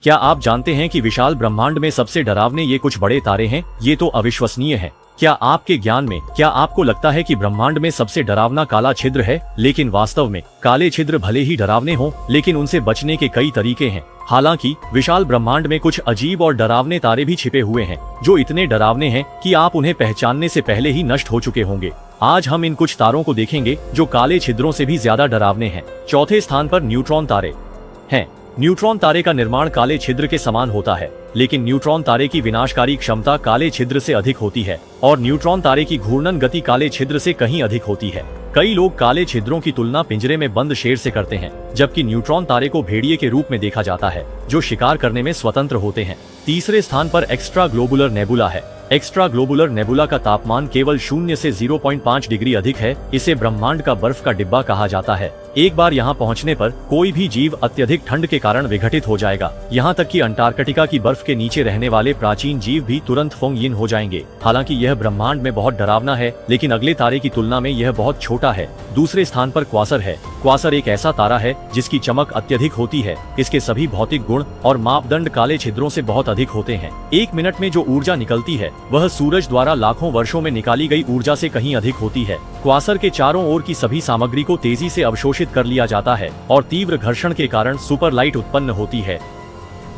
क्या आप जानते हैं कि विशाल ब्रह्मांड में सबसे डरावने ये कुछ बड़े तारे हैं? ये तो अविश्वसनीय है। क्या आपके ज्ञान में क्या आपको लगता है कि ब्रह्मांड में सबसे डरावना काला छिद्र है? लेकिन वास्तव में काले छिद्र भले ही डरावने हों, लेकिन उनसे बचने के कई तरीके हैं। हालांकि विशाल ब्रह्मांड में कुछ अजीब और डरावने तारे भी छिपे हुए हैं, जो इतने डरावने हैं कि आप उन्हें पहचानने से पहले ही नष्ट हो चुके होंगे। आज हम इन कुछ तारों को देखेंगे जो काले छिद्रों से भी ज्यादा डरावने हैं। चौथे स्थान पर न्यूट्रॉन तारे हैं। न्यूट्रॉन तारे का निर्माण काले छिद्र के समान होता है, लेकिन न्यूट्रॉन तारे की विनाशकारी क्षमता काले छिद्र से अधिक होती है और न्यूट्रॉन तारे की घूर्णन गति काले छिद्र से कहीं अधिक होती है। कई लोग काले छिद्रों की तुलना पिंजरे में बंद शेर से करते हैं, जबकि न्यूट्रॉन तारे को भेड़िए के रूप में देखा जाता है, जो शिकार करने में स्वतंत्र होते हैं। तीसरे स्थान पर एक्स्ट्रा ग्लोबुलर नेबुला है। एक्स्ट्रा ग्लोबुलर नेबुला का तापमान केवल 0 से 0.5 डिग्री अधिक है। इसे ब्रह्मांड का बर्फ का डिब्बा कहा जाता है। एक बार यहाँ पहुँचने पर कोई भी जीव अत्यधिक ठंड के कारण विघटित हो जाएगा। यहाँ तक कि अंटार्कटिका की बर्फ के नीचे रहने वाले प्राचीन जीव भी तुरंत फोंग हो जाएंगे। हालांकि यह ब्रह्मांड में बहुत डरावना है, लेकिन अगले तारे की तुलना में यह बहुत छोटा है। दूसरे स्थान पर क्वासर है। क्वासर एक ऐसा तारा है जिसकी चमक अत्यधिक होती है। इसके सभी भौतिक गुण और मापदंड काले छिद्रों से बहुत अधिक होते हैं। 1 मिनट में जो ऊर्जा निकलती है वह सूरज द्वारा लाखों वर्षों में निकाली गई ऊर्जा से कहीं अधिक होती है। क्वासर के चारों ओर की सभी सामग्री को तेजी से अवशोषित कर लिया जाता है और तीव्र घर्षण के कारण सुपर लाइट उत्पन्न होती है।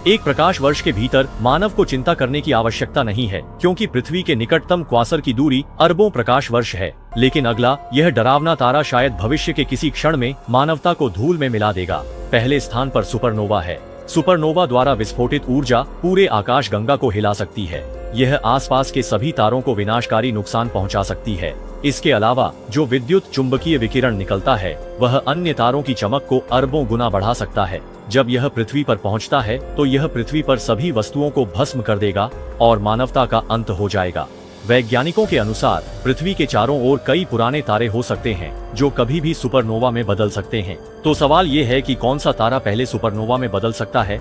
एक प्रकाश वर्ष के भीतर मानव को चिंता करने की आवश्यकता नहीं है, क्योंकि पृथ्वी के निकटतम क्वासर की दूरी अरबों प्रकाश वर्ष है। लेकिन अगला यह डरावना तारा शायद भविष्य के किसी क्षण में मानवता को धूल में मिला देगा। पहले स्थान पर सुपरनोवा है। सुपरनोवा द्वारा विस्फोटित ऊर्जा पूरे आकाश गंगा को हिला सकती है। यह आसपास के सभी तारों को विनाशकारी नुकसान पहुंचा सकती है। इसके अलावा जो विद्युत चुंबकीय विकिरण निकलता है वह अन्य तारों की चमक को अरबों गुना बढ़ा सकता है। जब यह पृथ्वी पर पहुंचता है तो यह पृथ्वी पर सभी वस्तुओं को भस्म कर देगा और मानवता का अंत हो जाएगा। वैज्ञानिकों के अनुसार पृथ्वी के चारों ओर कई पुराने तारे हो सकते हैं जो कभी भी सुपरनोवा में बदल सकते हैं। तो सवाल ये है कि कौन सा तारा पहले सुपरनोवा में बदल सकता है?